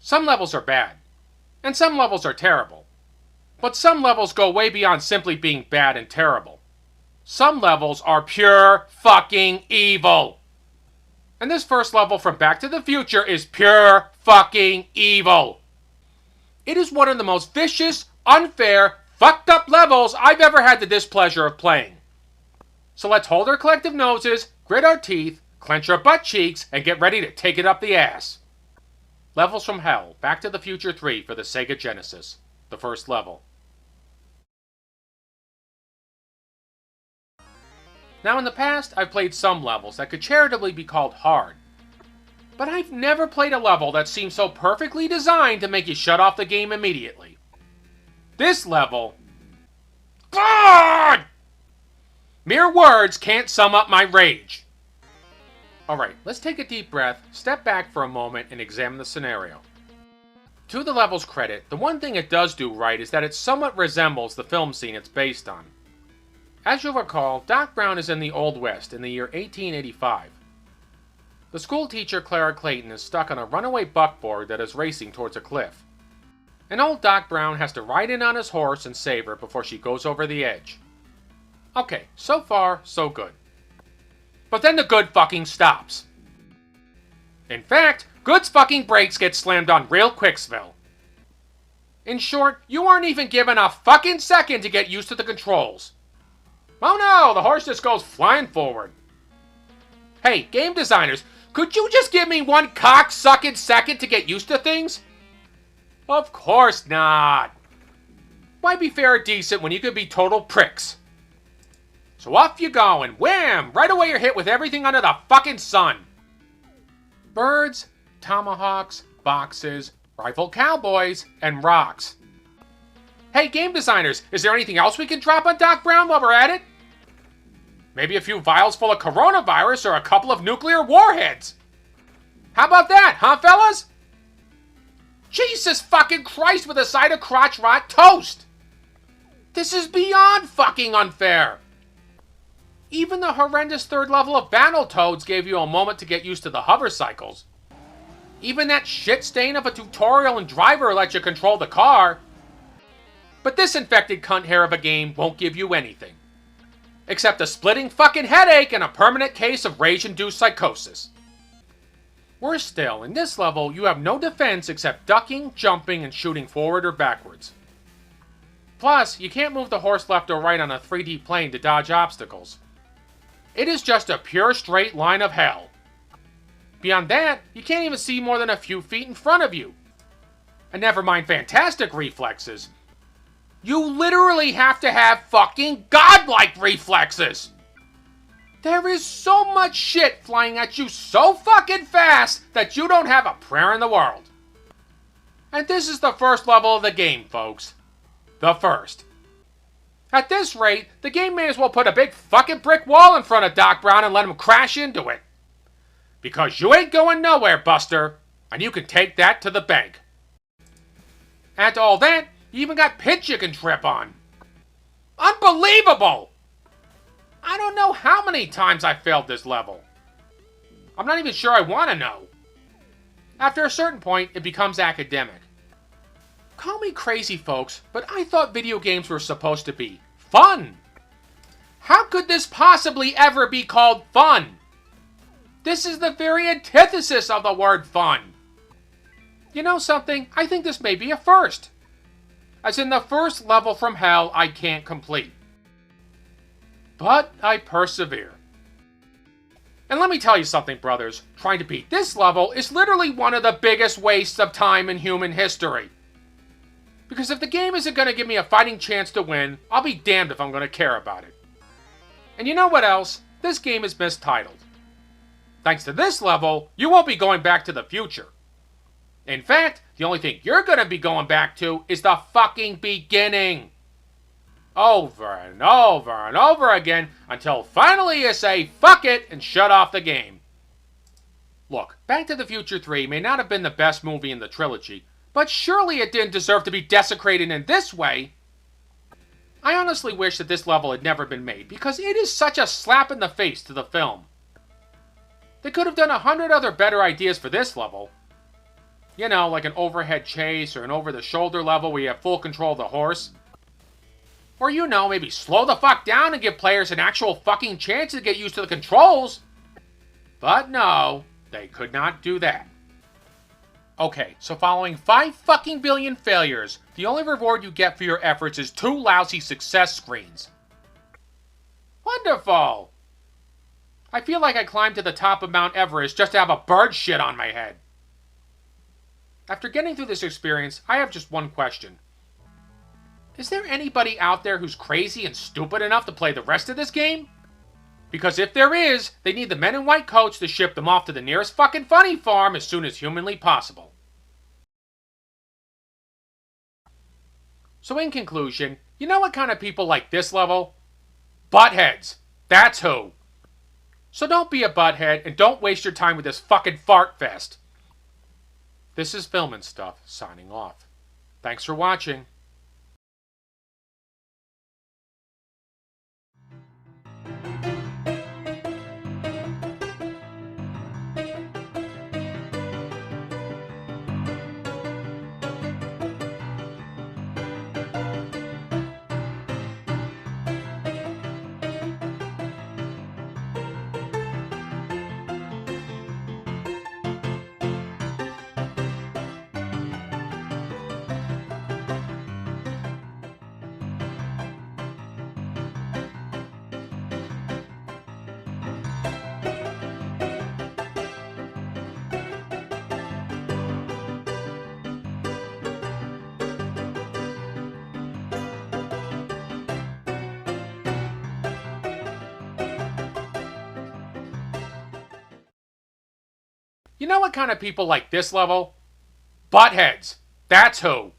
Some levels are bad, and some levels are terrible. But some levels go way beyond simply being bad and terrible. Some levels are pure fucking evil. And this first level from Back to the Future is pure fucking evil. It is one of the most vicious, unfair, fucked up levels I've ever had the displeasure of playing. So let's hold our collective noses, grit our teeth, clench our butt cheeks, and get ready to take it up the ass. Levels from Hell, Back to the Future 3 for the Sega Genesis. The first level. Now in the past, I've played some levels that could charitably be called hard. But I've never played a level that seems so perfectly designed to make you shut off the game immediately. This level... God! Mere words can't sum up my rage. Alright, let's take a deep breath, step back for a moment, and examine the scenario. To the level's credit, the one thing it does do right is that it somewhat resembles the film scene it's based on. As you'll recall, Doc Brown is in the Old West in the year 1885. The school teacher Clara Clayton is stuck on a runaway buckboard that is racing towards a cliff. And old Doc Brown has to ride in on his horse and save her before she goes over the edge. Okay, so far, so good. But then the good fucking stops. In fact, Good's fucking brakes get slammed on real quicksville. In short, you aren't even given a fucking second to get used to the controls. Oh no, the horse just goes flying forward. Hey, game designers, could you just give me one cock-sucking second to get used to things? Of course not. Why be fair or decent when you could be total pricks? So off you go, and wham! Right away you're hit with everything under the fucking sun. Birds, tomahawks, boxes, rifle cowboys, and rocks. Hey, game designers, is there anything else we can drop on Doc Brown while we're at it? Maybe a few vials full of coronavirus or a couple of nuclear warheads. How about that, huh, fellas? Jesus fucking Christ with a side of crotch rot toast! This is beyond fucking unfair! Even the horrendous third level of Battletoads gave you a moment to get used to the hover cycles. Even that shit stain of a tutorial and driver let you control the car. But this infected cunt hair of a game won't give you anything. Except a splitting fucking headache and a permanent case of rage-induced psychosis. Worse still, in this level, you have no defense except ducking, jumping, and shooting forward or backwards. Plus, you can't move the horse left or right on a 3D plane to dodge obstacles. It is just a pure straight line of hell. Beyond that, you can't even see more than a few feet in front of you. And never mind fantastic reflexes. You literally have to have fucking godlike reflexes! There is so much shit flying at you so fucking fast that you don't have a prayer in the world. And this is the first level of the game, folks. The first. At this rate, the game may as well put a big fucking brick wall in front of Doc Brown and let him crash into it. Because you ain't going nowhere, Buster, and you can take that to the bank. Add to all that, you even got pits you can trip on. Unbelievable! I don't know how many times I failed this level. I'm not even sure I want to know. After a certain point, it becomes academic. Call me crazy, folks, but I thought video games were supposed to be fun. How could this possibly ever be called fun? This is the very antithesis of the word fun. You know something? I think this may be a first. As in the first level from hell I can't complete. But I persevere. And let me tell you something, brothers. Trying to beat this level is literally one of the biggest wastes of time in human history. Because if the game isn't going to give me a fighting chance to win, I'll be damned if I'm going to care about it. And you know what else? This game is mistitled. Thanks to this level, you won't be going back to the future. In fact, the only thing you're going to be going back to is the fucking beginning. Over and over and over again until finally you say fuck it and shut off the game. Look, Back to the Future 3 may not have been the best movie in the trilogy, but surely it didn't deserve to be desecrated in this way. I honestly wish that this level had never been made, because it is such a slap in the face to the film. They could have done 100 other better ideas for this level. You know, like an overhead chase or an over-the-shoulder level where you have full control of the horse. Or, you know, maybe slow the fuck down and give players an actual fucking chance to get used to the controls. But no, they could not do that. Okay, so following 5 fucking billion failures, the only reward you get for your efforts is 2 lousy success screens. Wonderful! I feel like I climbed to the top of Mount Everest just to have a bird shit on my head. After getting through this experience, I have just one question. Is there anybody out there who's crazy and stupid enough to play the rest of this game? Because if there is, they need the men in white coats to ship them off to the nearest fucking funny farm as soon as humanly possible. So in conclusion, you know what kind of people like this level? Buttheads. That's who. So don't be a butthead and don't waste your time with this fucking fart fest. This is Filmin' Stuff, signing off. Thanks for watching. You know what kind of people like this level? Buttheads. That's who.